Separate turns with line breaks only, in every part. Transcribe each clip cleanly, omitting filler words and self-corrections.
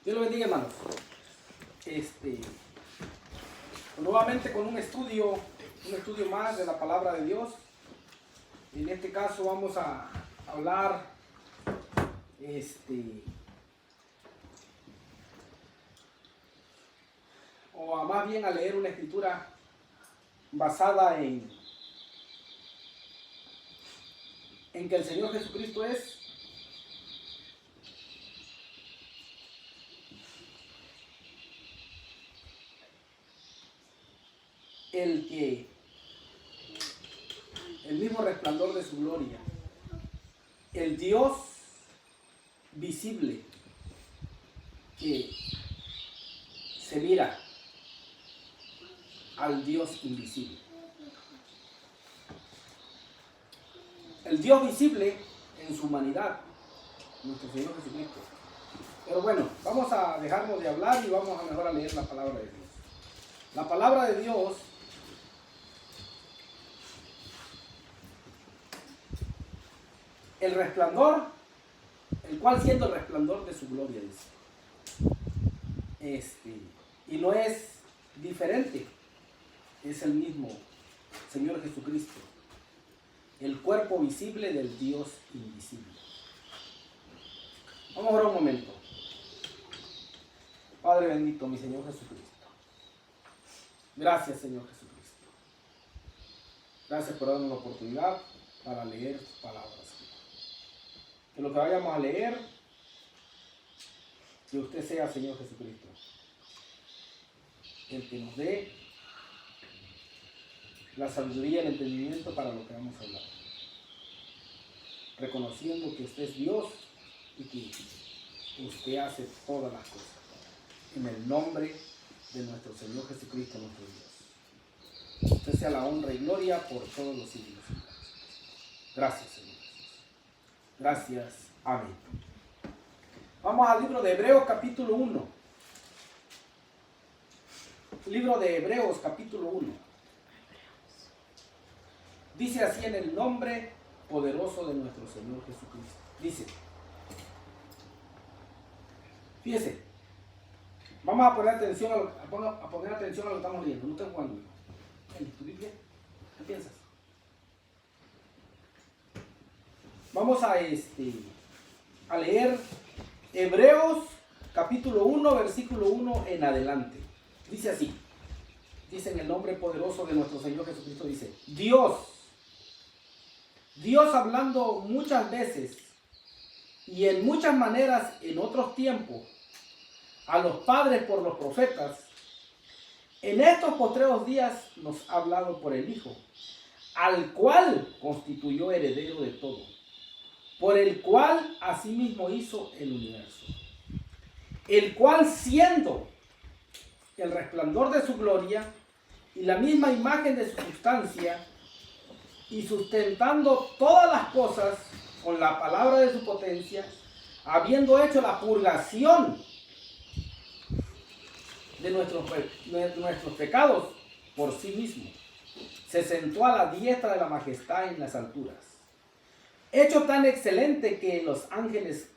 Dios lo bendiga, hermanos. Nuevamente con un estudio más de la palabra de Dios. En este caso vamos a hablar, o más bien a leer una escritura basada en que el Señor Jesucristo es el mismo resplandor de su gloria, el Dios visible que se mira al Dios invisible. El Dios visible en su humanidad, nuestro Señor Jesucristo. Pero bueno, vamos a dejarnos de hablar y vamos a mejor a leer la palabra de Dios. La palabra de Dios el resplandor, el cual siendo el resplandor de su gloria, dice. Y no es diferente, es el mismo Señor Jesucristo, el cuerpo visible del Dios invisible. Vamos a orar un momento. Padre bendito, mi Señor Jesucristo. Gracias, Señor Jesucristo. Gracias por darnos la oportunidad para leer tus palabras. Que lo que vayamos a leer, que usted sea, Señor Jesucristo, el que nos dé la sabiduría y el entendimiento para lo que vamos a hablar. Reconociendo que usted es Dios y que usted hace todas las cosas. En el nombre de nuestro Señor Jesucristo, nuestro Dios. Usted sea la honra y gloria por todos los siglos. Gracias, Señor. Gracias. Amén. Vamos al libro de Hebreos capítulo 1. Libro de Hebreos capítulo 1. Dice así en el nombre poderoso de nuestro Señor Jesucristo. Dice. Fíjese. Vamos a poner atención a lo que estamos leyendo. No estoy jugando. ¿En tu Biblia? ¿Qué piensas? Vamos a leer Hebreos capítulo 1, versículo 1 en adelante. Dice así. Dice en el nombre poderoso de nuestro Señor Jesucristo, dice, Dios hablando muchas veces y en muchas maneras en otros tiempos a los padres por los profetas, en estos postreros días nos ha hablado por el Hijo, al cual constituyó heredero de todo, por el cual asimismo hizo el universo, el cual siendo el resplandor de su gloria y la misma imagen de su sustancia, y sustentando todas las cosas con la palabra de su potencia, habiendo hecho la purgación de nuestros pecados por sí mismo, se sentó a la diestra de la majestad en las alturas, hecho tan excelente que los ángeles,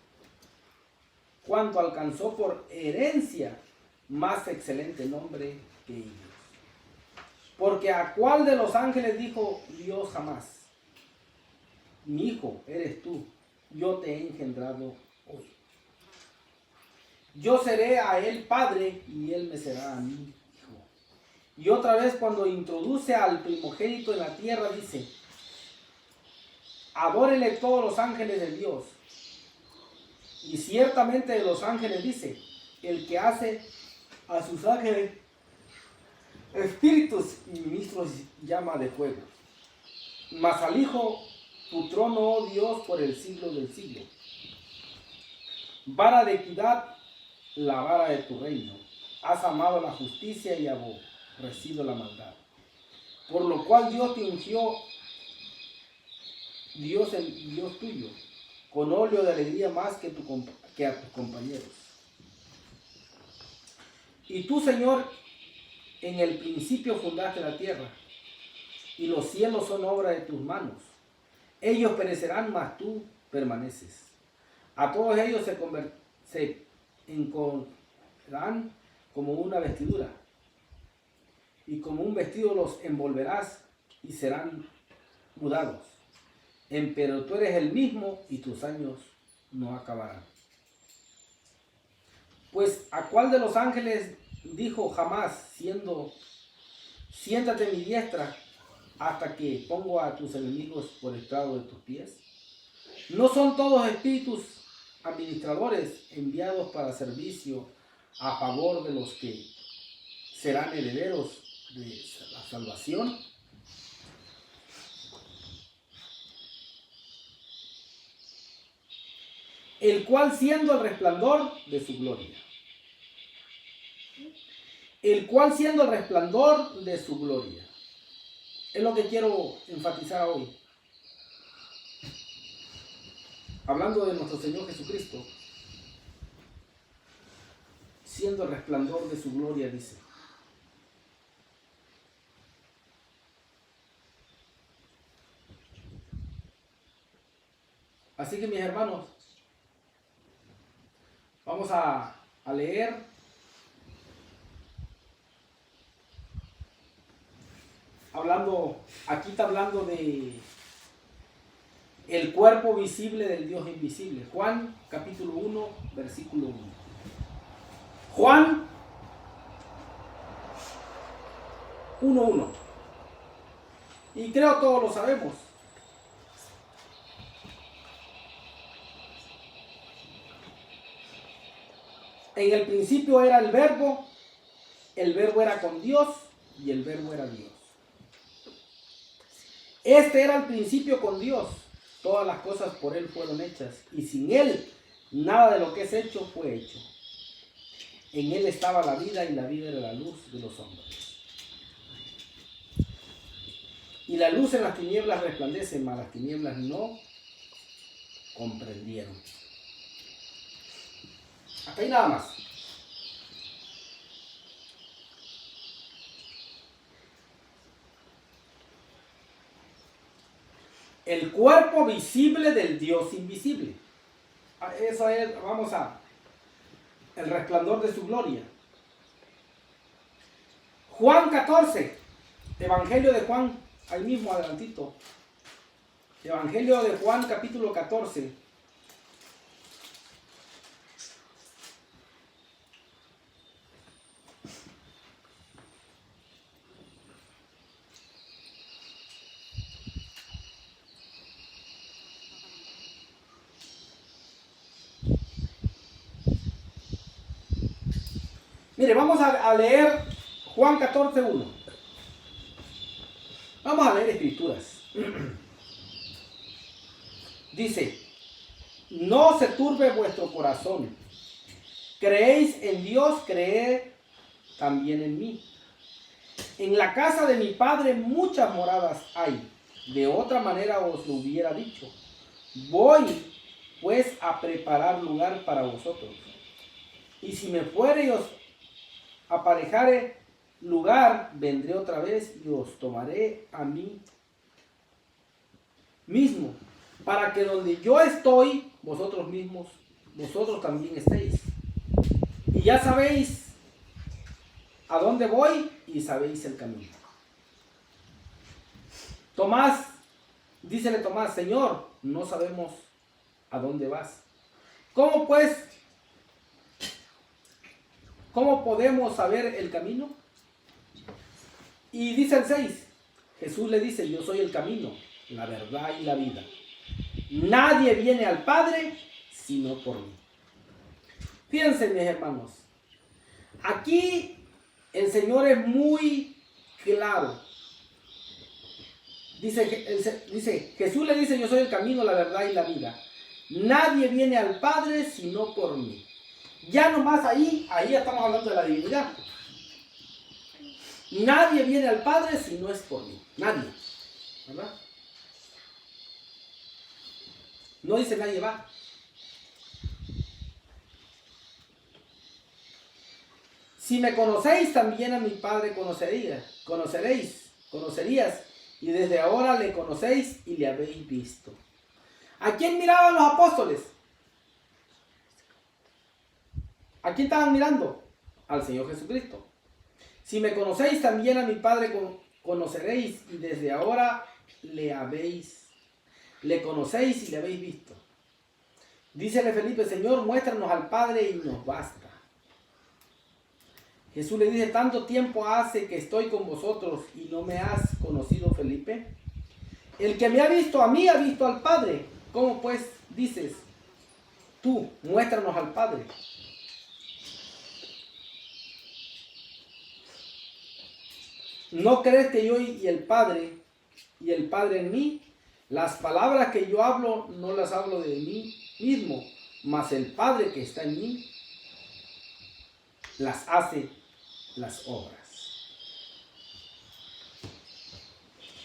cuanto alcanzó por herencia, más excelente nombre que ellos. Porque a cuál de los ángeles dijo Dios jamás, mi hijo eres tú, yo te he engendrado hoy. Yo seré a él padre y él me será a mí hijo. Y otra vez cuando introduce al primogénito en la tierra dice, adórenle todos los ángeles de Dios. Y ciertamente de los ángeles dice, el que hace a sus ángeles espíritus y ministros llama de fuego. Mas al Hijo, tu trono, oh Dios, por el siglo del siglo. Vara de equidad, la vara de tu reino. Has amado la justicia y aborrecido la maldad. Por lo cual Dios te ungió, Dios el Dios tuyo, con óleo de alegría más que a tus compañeros. Y tú, Señor, en el principio fundaste la tierra, y los cielos son obra de tus manos. Ellos perecerán, mas tú permaneces. A todos ellos se encollarán como una vestidura, y como un vestido los envolverás y serán mudados. Pero tú eres el mismo y tus años no acabarán. Pues ¿a cuál de los ángeles dijo jamás, siéntate en mi diestra hasta que pongo a tus enemigos por estrado de tus pies? ¿No son todos espíritus administradores enviados para servicio a favor de los que serán herederos de la salvación? El cual siendo el resplandor de su gloria. El cual siendo el resplandor de su gloria. Es lo que quiero enfatizar hoy. Hablando de nuestro Señor Jesucristo. Siendo el resplandor de su gloria, dice. Así que mis hermanos, vamos a leer aquí está hablando de el cuerpo visible del Dios invisible. Juan capítulo 1, versículo 1. Juan 1:1. Y creo todos lo sabemos. En el principio era el verbo era con Dios y el verbo era Dios. Este era el principio con Dios. Todas las cosas por Él fueron hechas y sin Él nada de lo que es hecho fue hecho. En Él estaba la vida y la vida era la luz de los hombres. Y la luz en las tinieblas resplandece, mas las tinieblas no comprendieron. Hasta ahí nada más. El cuerpo visible del Dios invisible. Eso es, el resplandor de su gloria. Juan 14, Evangelio de Juan, ahí mismo adelantito. Evangelio de Juan capítulo 14. Mire, vamos a leer Juan 14:1. Vamos a leer escrituras. Dice, no se turbe vuestro corazón. Creéis en Dios, creed también en mí. En la casa de mi Padre muchas moradas hay. De otra manera os lo hubiera dicho. Voy pues a preparar lugar para vosotros. Y si me fuere y os aparejare lugar, vendré otra vez y os tomaré a mí mismo, para que donde yo estoy, vosotros también estéis. Y ya sabéis a dónde voy y sabéis el camino. Dícele Tomás, Señor, no sabemos a dónde vas. ¿Cómo podemos saber el camino? Y dice el 6, Jesús le dice, yo soy el camino, la verdad y la vida. Nadie viene al Padre sino por mí. Fíjense, mis hermanos, aquí el Señor es muy claro. Dice, Jesús le dice, yo soy el camino, la verdad y la vida. Nadie viene al Padre sino por mí. Ya nomás ahí ya estamos hablando de la divinidad. Nadie viene al Padre si no es por mí. Nadie. ¿Verdad? No dice nadie va. Si me conocéis, también a mi Padre conocerías. Y desde ahora le conocéis y le habéis visto. ¿A quién miraban los apóstoles? ¿A quién estaban mirando? Al Señor Jesucristo. Si me conocéis, también a mi Padre conoceréis, y desde ahora le conocéis y le habéis visto. Dícele Felipe: Señor, muéstranos al Padre y nos basta. Jesús le dice: ¿tanto tiempo hace que estoy con vosotros y no me has conocido, Felipe? El que me ha visto a mí ha visto al Padre. ¿Cómo pues dices tú, muéstranos al Padre? ¿No crees que yo y el Padre en mí? Las palabras que yo hablo no las hablo de mí mismo, mas el Padre que está en mí las hace las obras.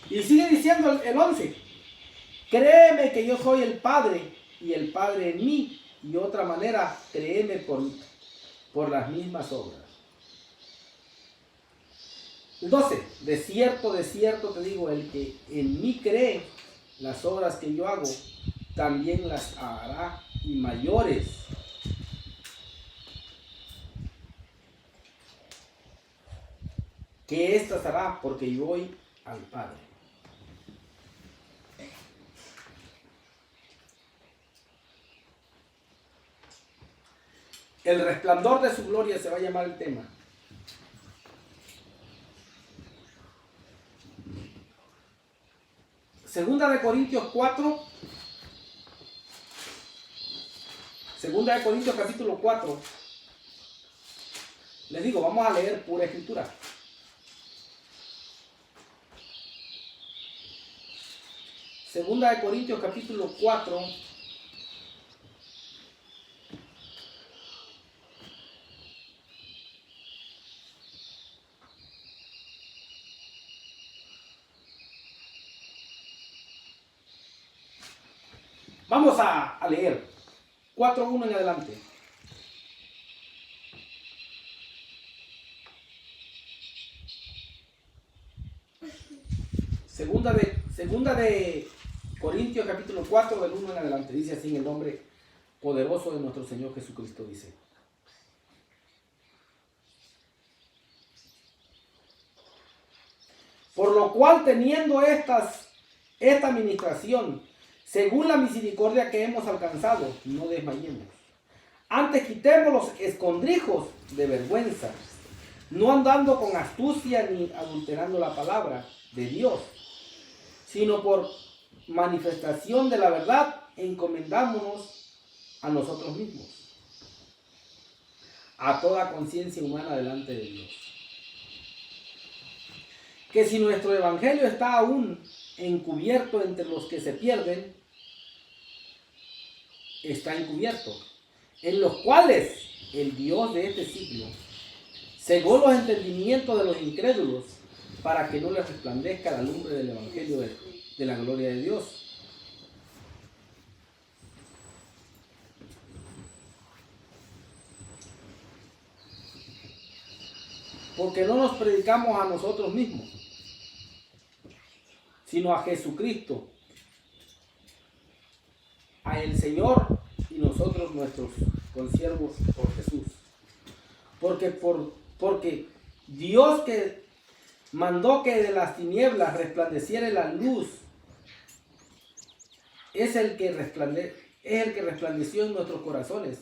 Y sigue diciendo el 11: créeme que yo soy el Padre y el Padre en mí, y otra manera, créeme por las mismas obras. El 12: de cierto te digo, el que en mí cree, las obras que yo hago, también las hará, y mayores. Que estas hará, porque yo voy al Padre. El resplandor de su gloria se va a llamar el tema. Segunda de Corintios 4. Segunda de Corintios capítulo 4. Les digo, vamos a leer pura escritura. Segunda de Corintios capítulo 4. Vamos a leer 4:1 en adelante. Segunda de Corintios capítulo 4 del 1 en adelante. Dice así en el nombre poderoso de nuestro Señor Jesucristo. Dice: por lo cual, teniendo esta administración, según la misericordia que hemos alcanzado, no desmayemos. Antes quitemos los escondrijos de vergüenza, no andando con astucia ni adulterando la palabra de Dios, sino por manifestación de la verdad, encomendámonos a nosotros mismos, a toda conciencia humana delante de Dios. Que si nuestro evangelio está aún encubierto entre los que se pierden, está encubierto, en los cuales el Dios de este siglo cegó los entendimientos de los incrédulos, para que no les resplandezca la lumbre del evangelio de la gloria de Dios. Porque no nos predicamos a nosotros mismos, sino a Jesucristo, a el Señor, y nosotros nuestros consiervos por Jesús. Porque Dios que mandó que de las tinieblas resplandeciera la luz, es el que resplandeció en nuestros corazones,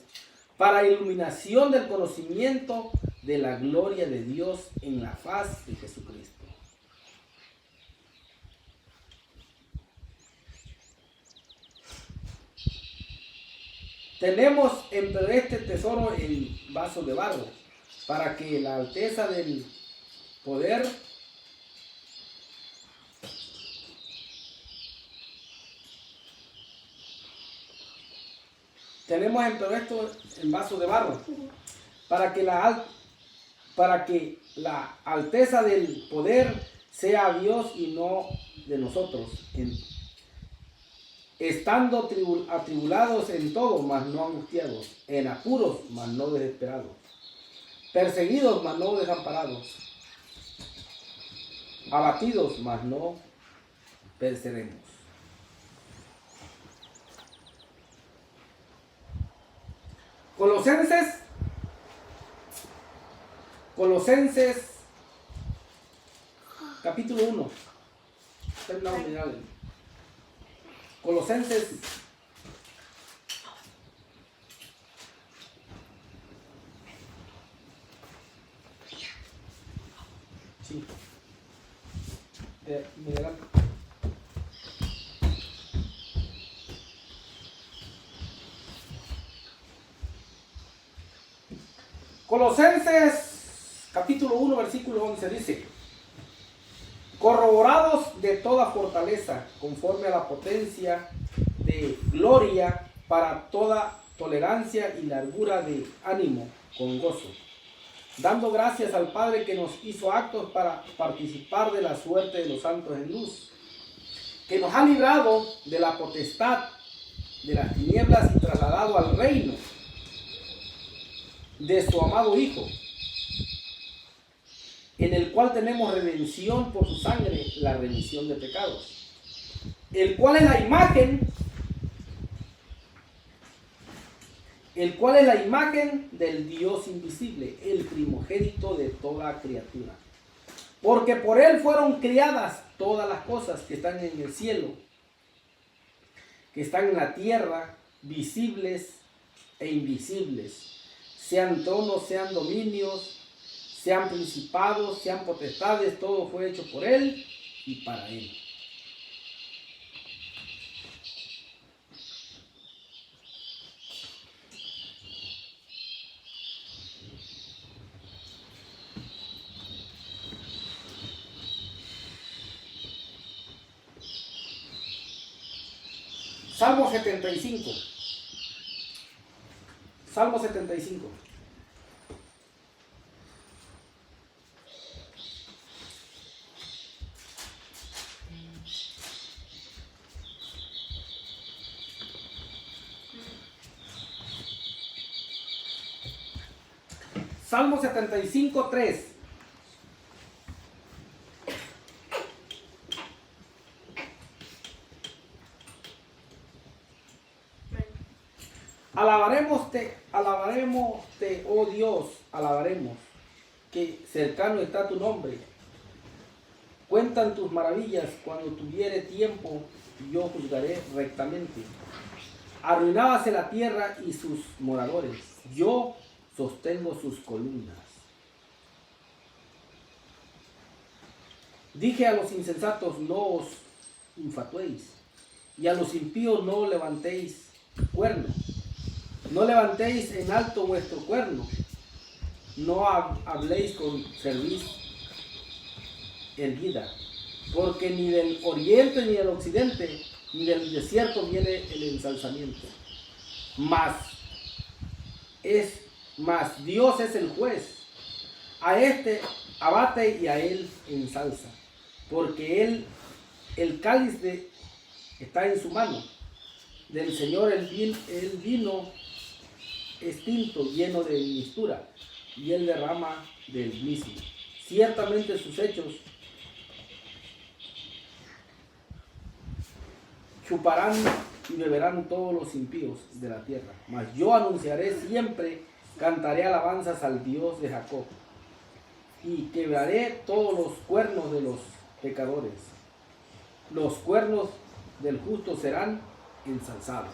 para iluminación del conocimiento de la gloria de Dios en la faz de Jesucristo. Tenemos entre este tesoro en vasos de barro, para que la alteza del poder tenemos entre esto en vasos de barro, para que la alteza del poder sea Dios y no de nosotros, estando atribulados en todo, mas no angustiados, en apuros, mas no desesperados, perseguidos, mas no desamparados, abatidos, mas no pereceremos. Colosenses Colosenses capítulo 1. Terminamos de mirar. Colosenses sí. Mirar. Colosenses capítulo 1 versículo 11 dice: corroborados de toda fortaleza conforme a la potencia de gloria para toda tolerancia y largura de ánimo con gozo, dando gracias al Padre que nos hizo aptos para participar de la suerte de los santos en luz, que nos ha librado de la potestad de las tinieblas y trasladado al reino de su amado Hijo, en el cual tenemos redención por su sangre, la remisión de pecados, el cual es la imagen del Dios invisible, el primogénito de toda criatura. Porque por él fueron criadas todas las cosas que están en el cielo, que están en la tierra, visibles e invisibles, sean tronos, sean dominios, sean principados, sean potestades, todo fue hecho por él y para él. Salmo 75. Salmo 75. Salmo 75, 3. Alabaremos, oh Dios, alabaremos, que cercano está tu nombre. Cuentan tus maravillas, cuando tuviere tiempo, yo juzgaré rectamente. Arruinábase la tierra y sus moradores, yo sostengo sus columnas. Dije a los insensatos, no os infatuéis, y a los impíos no levantéis cuerno. No levantéis en alto vuestro cuerno, no habléis con cerviz erguida, porque ni del oriente ni del occidente ni del desierto viene el ensalzamiento. Mas Dios es el juez, a este abate y a él ensalza, porque el cáliz está en su mano, del Señor el vino es tinto lleno de mistura, y él derrama del mismo. Ciertamente sus hechos chuparán y beberán todos los impíos de la tierra. Mas yo anunciaré siempre, cantaré alabanzas al Dios de Jacob, y quebraré todos los cuernos de los pecadores. Los cuernos del justo serán ensalzados.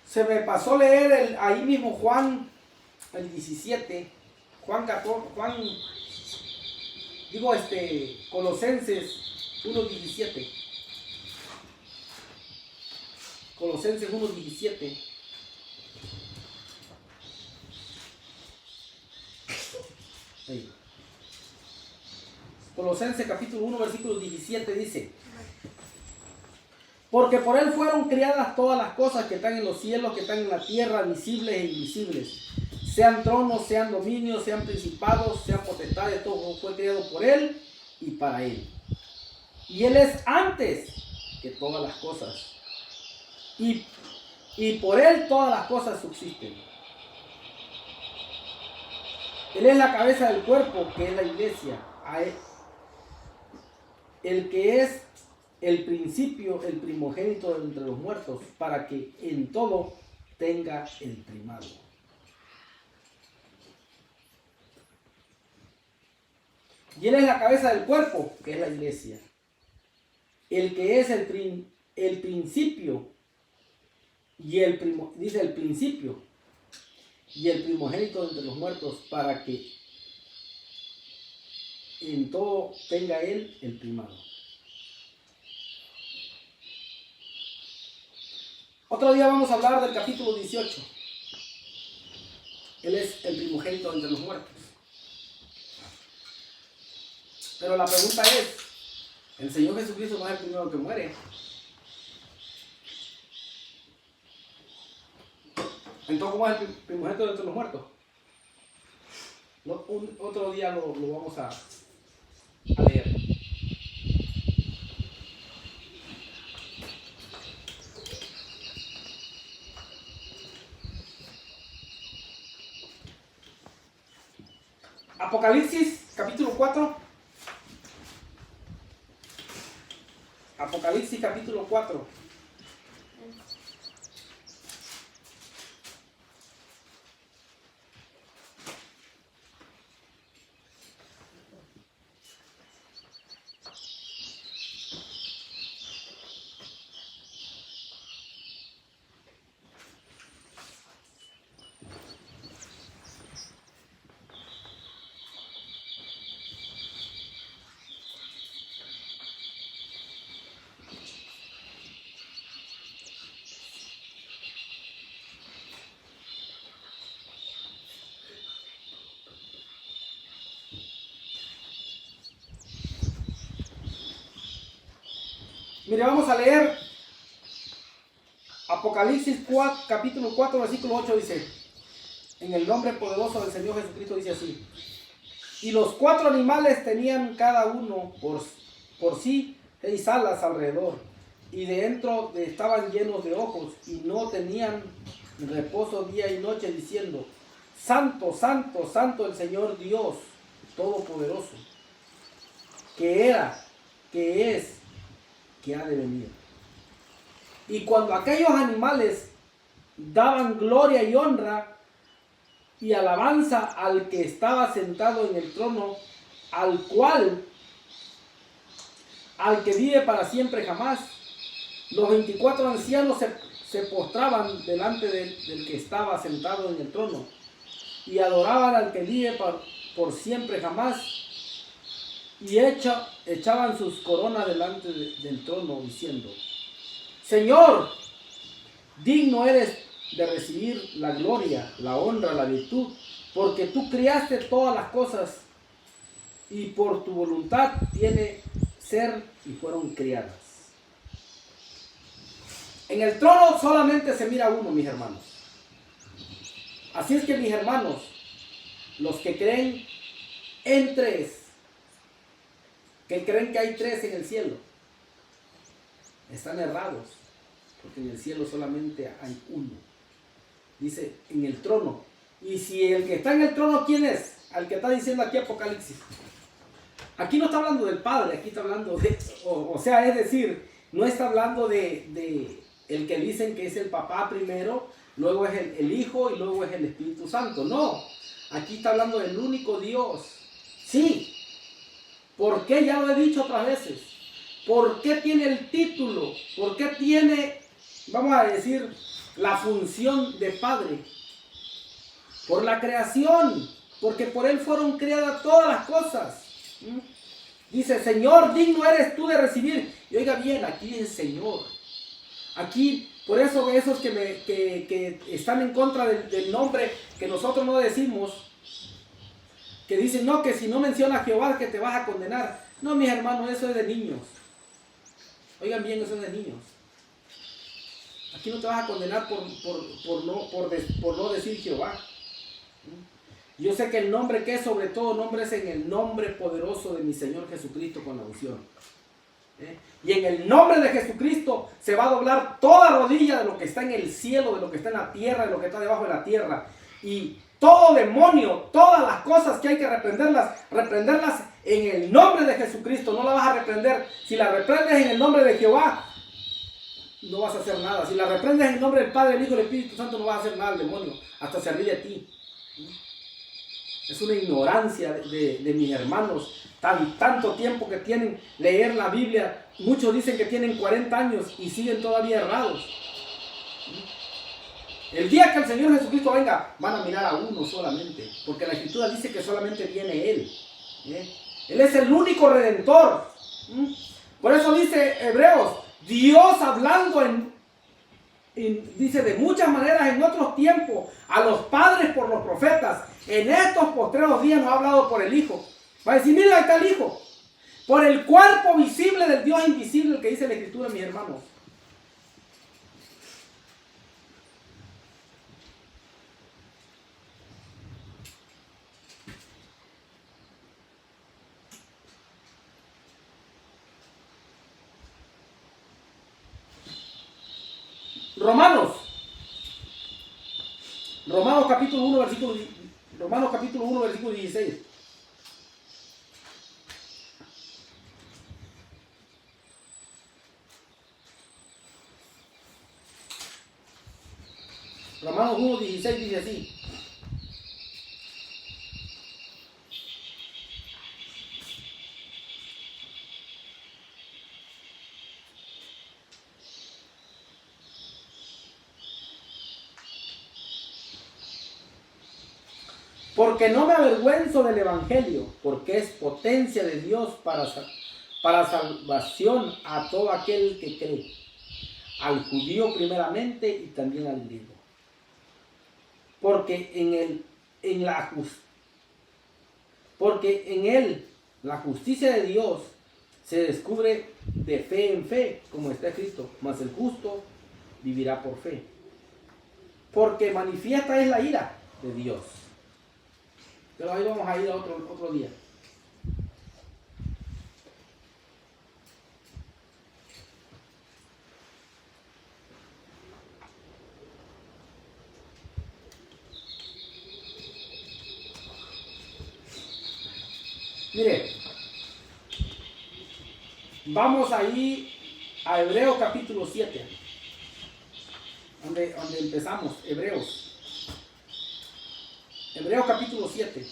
Se me pasó leer ahí mismo Juan, el 17, Juan 14, Colosenses 1:17. Colosenses 1:17. Colosenses capítulo 1, versículo 17 dice: porque por él fueron criadas todas las cosas que están en los cielos, que están en la tierra, visibles e invisibles. Sean tronos, sean dominios, sean principados, sean potestades, todo fue creado por él y para él. Y él es antes que todas las cosas. Y por él todas las cosas subsisten. Él es la cabeza del cuerpo, que es la iglesia. el que es el principio, el primogénito de entre los muertos, para que en todo tenga el primado. Y él es la cabeza del cuerpo, que es la iglesia. El que es el principio y dice el principio y el primogénito de entre los muertos, para que en todo tenga él el primado. Otro día vamos a hablar del capítulo 18. Él es el primogénito entre los muertos. Pero la pregunta es, ¿el Señor Jesucristo no es el primero que muere? Entonces, ¿cómo es el primogénito entre los muertos? Otro día lo vamos a leer. Apocalipsis, capítulo 4. Apocalipsis, capítulo 4. Mire, vamos a leer Apocalipsis 4, capítulo 4, versículo 8, dice, en el nombre poderoso del Señor Jesucristo, dice así: y los 4 animales tenían cada uno por sí 6 alas alrededor, y dentro estaban llenos de ojos, y no tenían reposo día y noche, diciendo: Santo, santo, santo el Señor Dios Todopoderoso, que era, que es, que ha de venir. Y cuando aquellos animales daban gloria y honra y alabanza al que estaba sentado en el trono, al que vive para siempre jamás, los 24 ancianos se postraban delante del que estaba sentado en el trono y adoraban al que vive por siempre jamás, y echaban sus coronas delante del trono, diciendo: Señor, digno eres de recibir la gloria, la honra, la virtud, porque tú creaste todas las cosas, y por tu voluntad tiene ser y fueron criadas. En el trono solamente se mira uno, mis hermanos. Así es que, mis hermanos, los que creen en 3, que creen que hay 3 en el cielo, están errados, porque en el cielo solamente hay uno. Dice, en el trono. Y si el que está en el trono, ¿quién es? Al que está diciendo aquí Apocalipsis. Aquí no está hablando del Padre, aquí está hablando de, o sea, es decir, no está hablando de el que dicen que es el papá primero, luego es el Hijo y luego es el Espíritu Santo. No, aquí está hablando del único Dios. Sí. ¿Por qué? Ya lo he dicho otras veces. ¿Por qué tiene el título? ¿Por qué tiene, vamos a decir, la función de Padre? Por la creación, porque por Él fueron creadas todas las cosas. Dice: Señor, digno eres tú de recibir. Y oiga bien, aquí dice Señor. Aquí, por eso esos que están en contra del nombre que nosotros no decimos, que dicen, no, que si no menciona a Jehová que te vas a condenar. No, mis hermanos, eso es de niños. Oigan bien, eso es de niños. Aquí no te vas a condenar por no decir Jehová. Yo sé que el nombre que es sobre todo nombre es en el nombre poderoso de mi Señor Jesucristo con la unción. Y en el nombre de Jesucristo se va a doblar toda rodilla de lo que está en el cielo, de lo que está en la tierra, de lo que está debajo de la tierra. Y todo demonio, todas las cosas que hay que reprenderlas en el nombre de Jesucristo. No la vas a reprender. Si la reprendes en el nombre de Jehová, no vas a hacer nada. Si la reprendes en el nombre del Padre, del Hijo y del Espíritu Santo, no vas a hacer nada al demonio. Hasta se ríe de ti. Es una ignorancia de mis hermanos. Tanto tiempo que tienen leer la Biblia. Muchos dicen que tienen 40 años y siguen todavía errados. El día que el Señor Jesucristo venga, van a mirar a uno solamente. Porque la Escritura dice que solamente viene Él. Él es el único Redentor. Por eso dice Hebreos, Dios hablando dice de muchas maneras en otros tiempos a los padres por los profetas. En estos postreros días nos ha hablado por el Hijo. Va a decir, mira, ahí está el Hijo. Por el cuerpo visible del Dios invisible, el que dice la Escritura, mis hermanos. Romanos capítulo 1, versículo 16. Romanos 1, 16 dice así. Porque no me avergüenzo del Evangelio, porque es potencia de Dios para salvación a todo aquel que cree, al judío primeramente y también al griego. Porque en él la justicia de Dios se descubre de fe en fe, como está escrito, mas el justo vivirá por fe. Porque manifiesta es la ira de Dios. Pero ahí vamos a ir a otro día. Mire, vamos ahí a Hebreos capítulo 7, donde empezamos, Hebreos capítulo 7.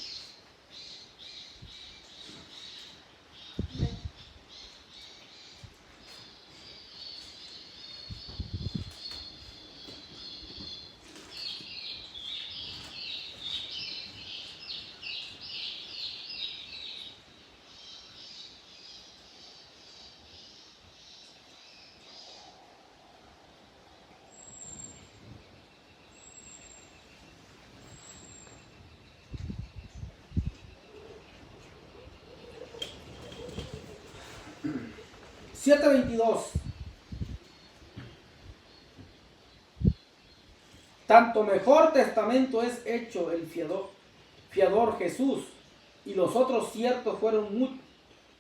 Siete 22. Tanto mejor testamento es hecho el fiador Jesús, y los otros ciertos fueron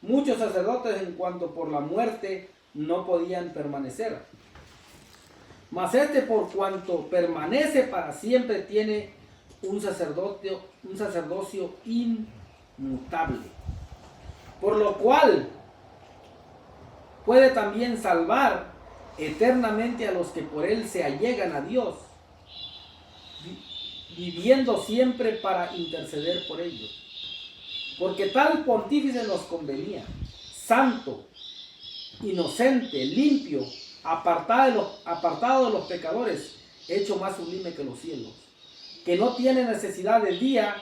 muchos sacerdotes en cuanto por la muerte no podían permanecer. Mas este, por cuanto permanece para siempre, tiene un sacerdocio inmutable, por lo cual puede también salvar eternamente a los que por él se allegan a Dios, viviendo siempre para interceder por ellos. Porque tal pontífice nos convenía, santo, inocente, limpio, apartado de los pecadores, hecho más sublime que los cielos, que no tiene necesidad de día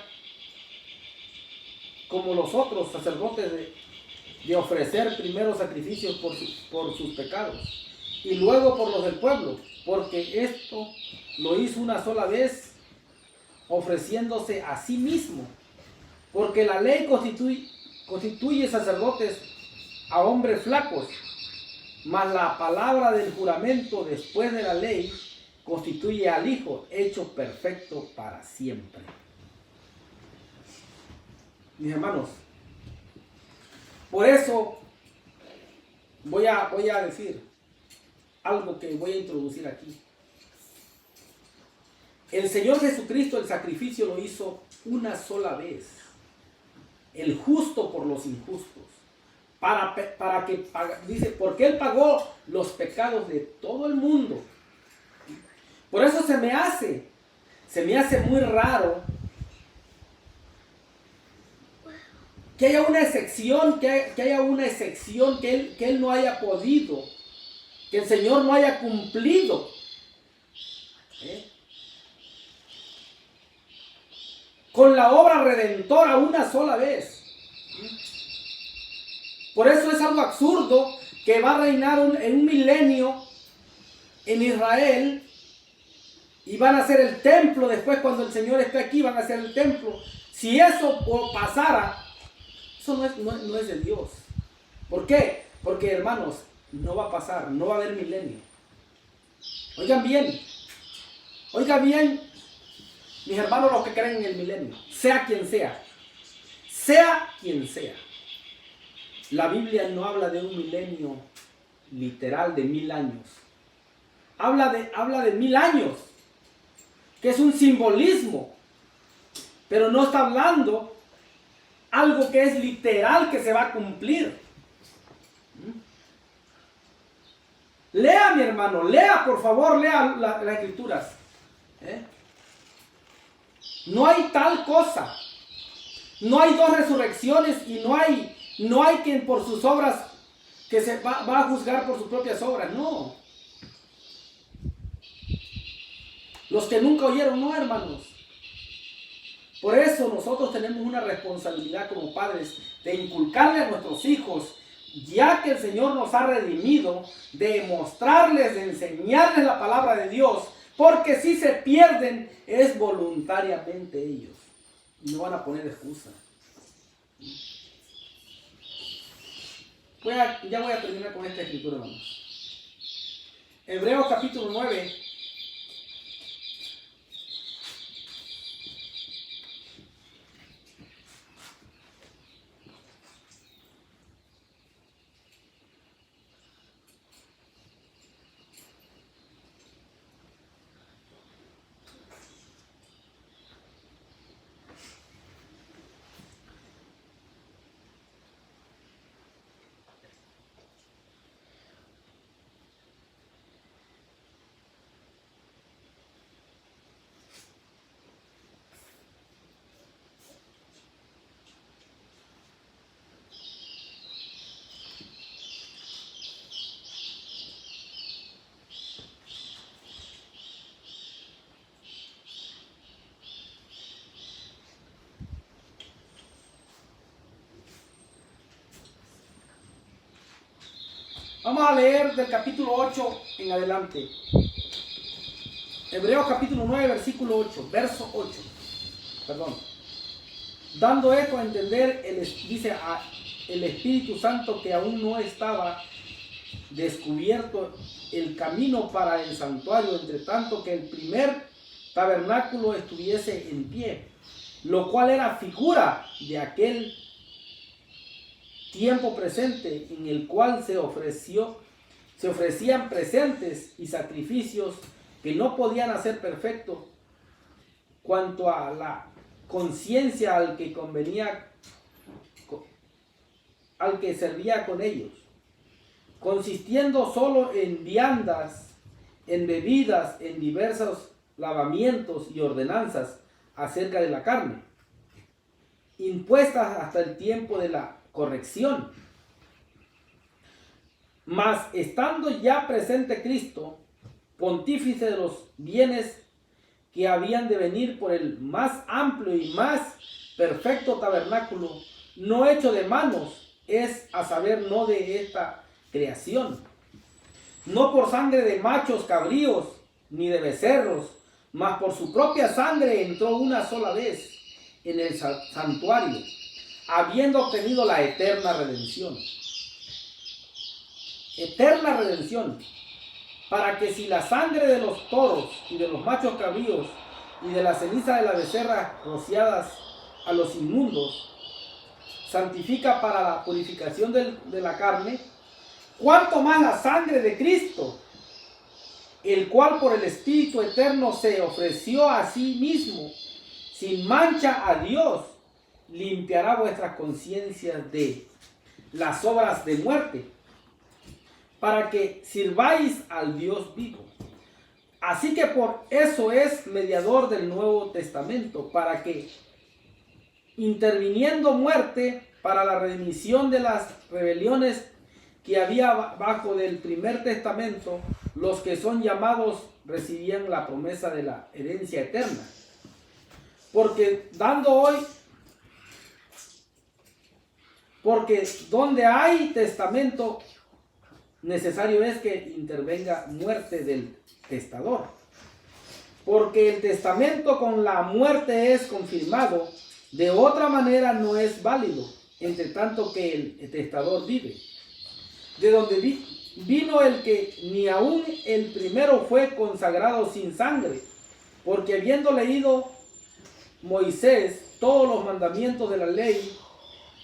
como los otros sacerdotes de ofrecer primero sacrificios por sus pecados y luego por los del pueblo, porque esto lo hizo una sola vez, ofreciéndose a sí mismo. Porque la ley constituye sacerdotes a hombres flacos, mas la palabra del juramento después de la ley constituye al Hijo hecho perfecto para siempre. Mis hermanos, por eso voy a decir algo que voy a introducir aquí. El Señor Jesucristo, el sacrificio lo hizo una sola vez. el justo por los injustos. Dice, porque Él pagó los pecados de todo el mundo. Por eso se me hace muy raro que haya una excepción, que Él no haya podido, que el Señor no haya cumplido. Con la obra redentora una sola vez. Por eso es algo absurdo que va a reinar en un milenio en Israel y van a hacer el templo. Después, cuando el Señor esté aquí, van a hacer el templo. Si eso pasara, eso no es de Dios. ¿Por qué? Porque, hermanos, no va a pasar, no va a haber milenio. Oigan bien, mis hermanos, los que creen en el milenio, sea quien sea. La Biblia no habla de un milenio literal de 1000 años. Habla de 1000 años, que es un simbolismo, pero no está hablando algo que es literal, que se va a cumplir. Lea, mi hermano, lea, por favor, lea las escrituras. No hay tal cosa. No hay dos resurrecciones y no hay quien por sus obras, que se va a juzgar por sus propias obras. No. Los que nunca oyeron, no, hermanos. Por eso nosotros tenemos una responsabilidad como padres de inculcarle a nuestros hijos, ya que el Señor nos ha redimido, de mostrarles, de enseñarles la palabra de Dios, porque si se pierden es voluntariamente ellos. No van a poner excusa. Ya voy a terminar con esta escritura, hermanos. Hebreos capítulo 9. Vamos a leer del capítulo 8 en adelante. Hebreos capítulo 9, versículo 8, verso 8. Perdón. Dando esto a entender, dice el Espíritu Santo, que aún no estaba descubierto el camino para el santuario, entre tanto que el primer tabernáculo estuviese en pie, lo cual era figura de aquel tiempo presente, en el cual se ofrecían presentes y sacrificios que no podían hacer perfecto cuanto a la conciencia al que servía con ellos, consistiendo solo en viandas, en bebidas, en diversos lavamientos y ordenanzas acerca de la carne, impuestas hasta el tiempo de la corrección. Mas estando ya presente Cristo, pontífice de los bienes que habían de venir por el más amplio y más perfecto tabernáculo, no hecho de manos, es a saber, no de esta creación, no por sangre de machos cabríos ni de becerros, mas por su propia sangre entró una sola vez en el santuario, habiendo obtenido la eterna redención. Eterna redención, para que si la sangre de los toros y de los machos cabríos y de la ceniza de la becerra rociadas a los inmundos santifica para la purificación de la carne, cuánto más la sangre de Cristo, el cual por el Espíritu eterno se ofreció a sí mismo sin mancha a Dios, limpiará vuestras conciencias de las obras de muerte, para que sirváis al Dios vivo. Así que por eso es mediador del Nuevo Testamento, para que, interviniendo muerte para la remisión de las rebeliones que había bajo del primer testamento, los que son llamados recibían la promesa de la herencia eterna. Porque donde hay testamento, necesario es que intervenga muerte del testador. Porque el testamento con la muerte es confirmado, de otra manera no es válido, entre tanto que el testador vive. De donde vino el que ni aun el primero fue consagrado sin sangre, porque habiendo leído Moisés todos los mandamientos de la ley,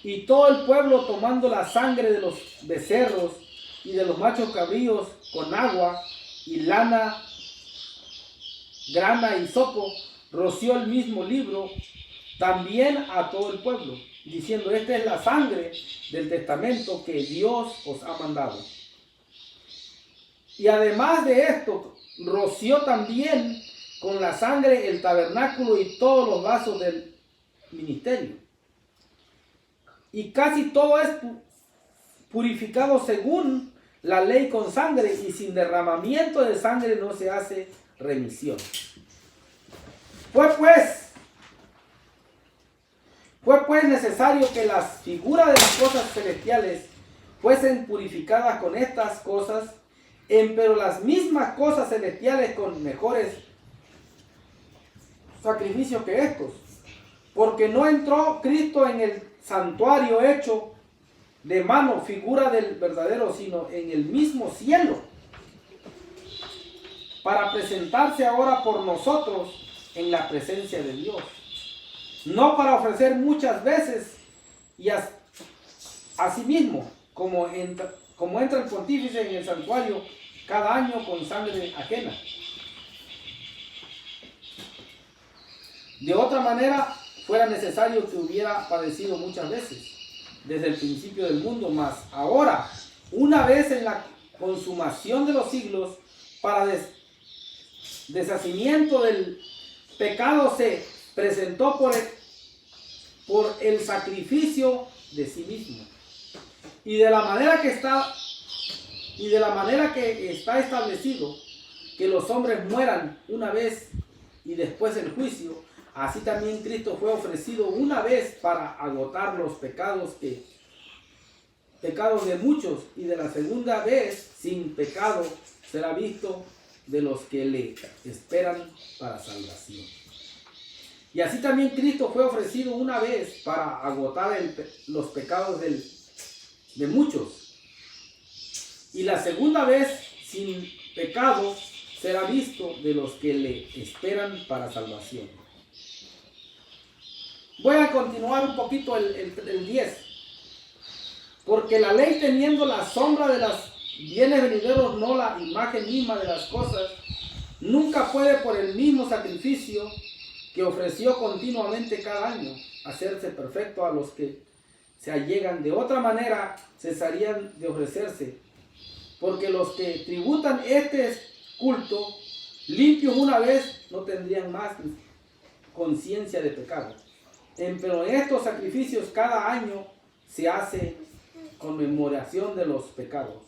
y todo el pueblo tomando la sangre de los becerros y de los machos cabríos con agua y lana, grana y hisopo, roció el mismo libro también a todo el pueblo, diciendo: esta es la sangre del testamento que Dios os ha mandado. Y además de esto, roció también con la sangre el tabernáculo y todos los vasos del ministerio. Y casi todo es purificado según la ley con sangre, y sin derramamiento de sangre no se hace remisión. Fue pues necesario que las figuras de las cosas celestiales fuesen purificadas con estas cosas, pero las mismas cosas celestiales con mejores sacrificios que estos. Porque no entró Cristo en el santuario hecho de mano, figura del verdadero, sino en el mismo cielo, para presentarse ahora por nosotros en la presencia de Dios. No para ofrecer muchas veces y asimismo, como entra el pontífice en el santuario cada año con sangre ajena. De otra manera, fuera necesario que hubiera padecido muchas veces desde el principio del mundo, mas ahora, una vez en la consumación de los siglos, para deshacimiento del pecado, se presentó por el sacrificio de sí mismo. Y de la manera que está establecido que los hombres mueran una vez y después el juicio, así también Cristo fue ofrecido una vez para agotar los pecados de muchos, y de la segunda vez sin pecado será visto de los que le esperan para salvación. Y así también Cristo fue ofrecido una vez para agotar los pecados de muchos, y la segunda vez sin pecado será visto de los que le esperan para salvación. Voy a continuar un poquito el 10. Porque la ley, teniendo la sombra de los bienes venideros, no la imagen misma de las cosas, nunca puede por el mismo sacrificio que ofreció continuamente cada año hacerse perfecto a los que se allegan. De otra manera cesarían de ofrecerse, porque los que tributan este culto limpios una vez no tendrían más conciencia de pecado. Pero en estos sacrificios cada año se hace conmemoración de los pecados.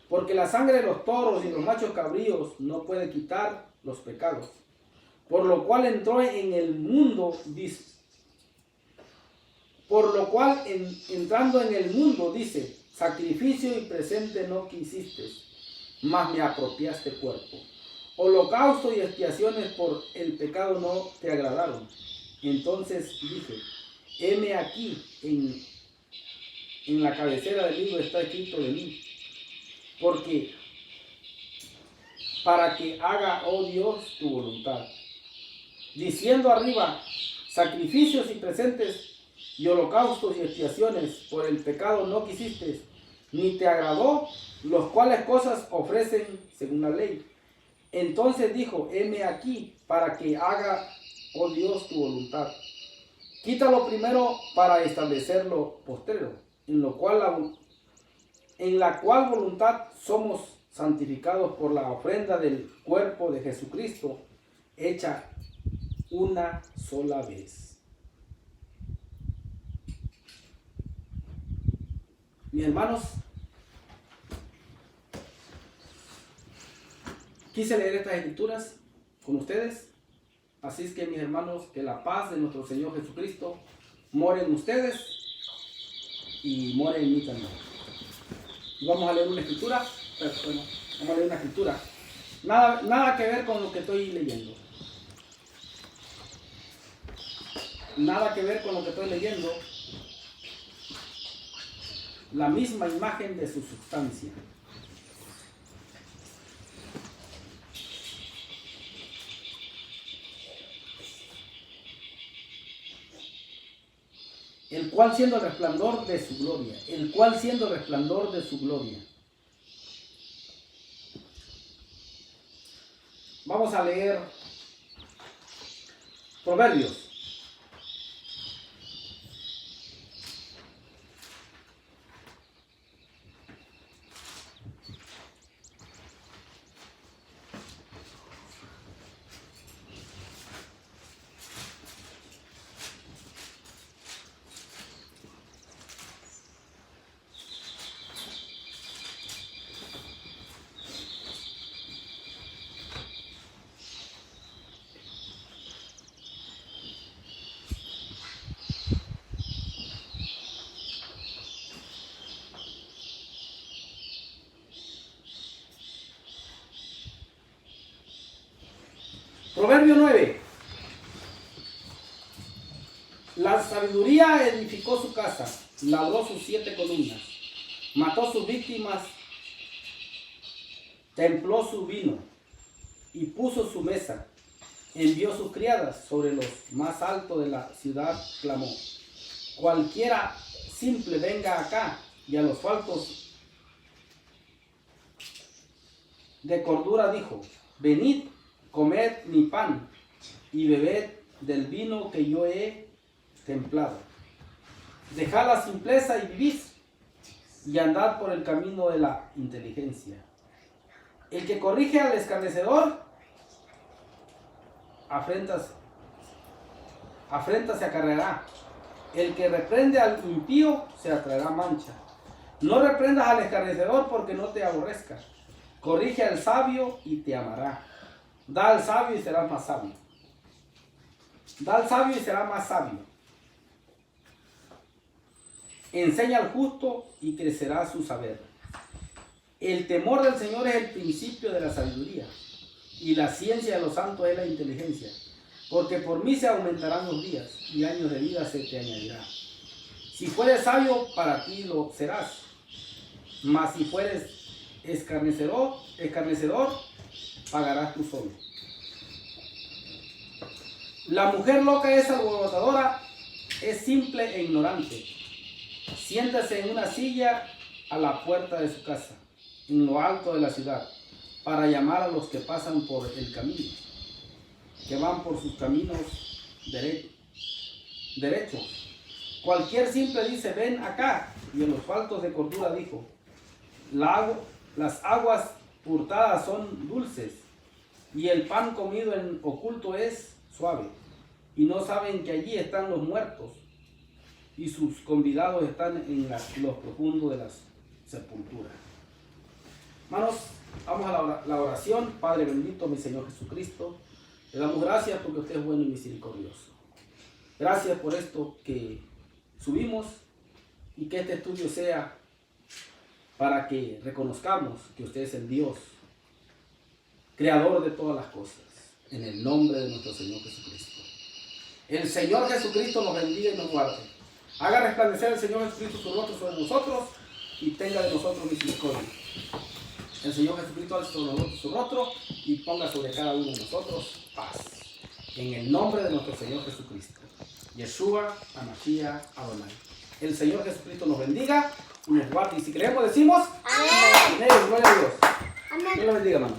Porque la sangre de los toros y los machos cabríos no puede quitar los pecados. Por lo cual entró en el mundo, entrando en el mundo, dice: sacrificio y presente no quisiste, mas me apropiaste cuerpo. Holocausto y expiaciones por el pecado no te agradaron. Entonces dije: heme aquí, en la cabecera del libro está escrito de mí, porque para que haga, oh Dios, tu voluntad. Diciendo arriba: sacrificios y presentes y holocaustos y expiaciones por el pecado no quisiste, ni te agradó, los cuales cosas ofrecen según la ley. Entonces dijo: heme aquí, para que haga, oh Dios, tu voluntad. Quita lo primero para establecer lo postrero, en la cual voluntad somos santificados por la ofrenda del cuerpo de Jesucristo, hecha una sola vez. Mis hermanos, quise leer estas escrituras con ustedes. Así es que, mis hermanos, que la paz de nuestro Señor Jesucristo more en ustedes y more en mí también. Y vamos a leer una escritura. Bueno, vamos a leer una escritura. Nada que ver con lo que estoy leyendo. Nada que ver con lo que estoy leyendo. La misma imagen de su sustancia. El cual siendo el resplandor de su gloria. El cual siendo el resplandor de su gloria. Vamos a leer Proverbios. Proverbio 9. La sabiduría edificó su casa, labró sus 7 columnas, mató sus víctimas, templó su vino y puso su mesa, envió sus criadas sobre los más altos de la ciudad, clamó: cualquiera simple venga acá, y a los faltos de cordura dijo: venid, comed mi pan y bebed del vino que yo he templado. Dejad la simpleza y vivid, y andad por el camino de la inteligencia. El que corrige al escarnecedor, afrenta se acarreará. El que reprende al impío se atraerá mancha. No reprendas al escarnecedor porque no te aborrezca. Corrige al sabio y te amará. Da al sabio y serás más sabio. Da al sabio y será más sabio. Enseña al justo y crecerá su saber. El temor del Señor es el principio de la sabiduría, y la ciencia de los santos es la inteligencia. Porque por mí se aumentarán los días, y años de vida se te añadirá. Si fueres sabio, para ti lo serás. Mas si fueres escarnecedor, pagarás tú solo. La mujer loca es alborotadora, es simple e ignorante. Siéntase en una silla a la puerta de su casa, en lo alto de la ciudad, para llamar a los que pasan por el camino, que van por sus caminos derechos. Cualquier simple dice: ven acá, y en los faltos de cordura dijo: las aguas hurtadas son dulces, y el pan comido en oculto es suave. Y no saben que allí están los muertos, y sus convidados están en los profundos de las sepulturas. Hermanos, vamos a la oración. Padre bendito, mi Señor Jesucristo, le damos gracias porque usted es bueno y misericordioso. Gracias por esto que subimos, y que este estudio sea para que reconozcamos que usted es el Dios, creador de todas las cosas, en el nombre de nuestro Señor Jesucristo. El Señor Jesucristo nos bendiga y nos guarde. Haga resplandecer el Señor Jesucristo su rostro sobre nosotros y tenga de nosotros misericordia. El Señor Jesucristo alce sobre nosotros su rostro y ponga sobre cada uno de nosotros paz. En el nombre de nuestro Señor Jesucristo. Yeshua, Hamashiach, Adonai. El Señor Jesucristo nos bendiga y nos guarde. Y si creemos, decimos amén. Amén. Gloria a Dios. Amén. Dios los bendiga, hermanos.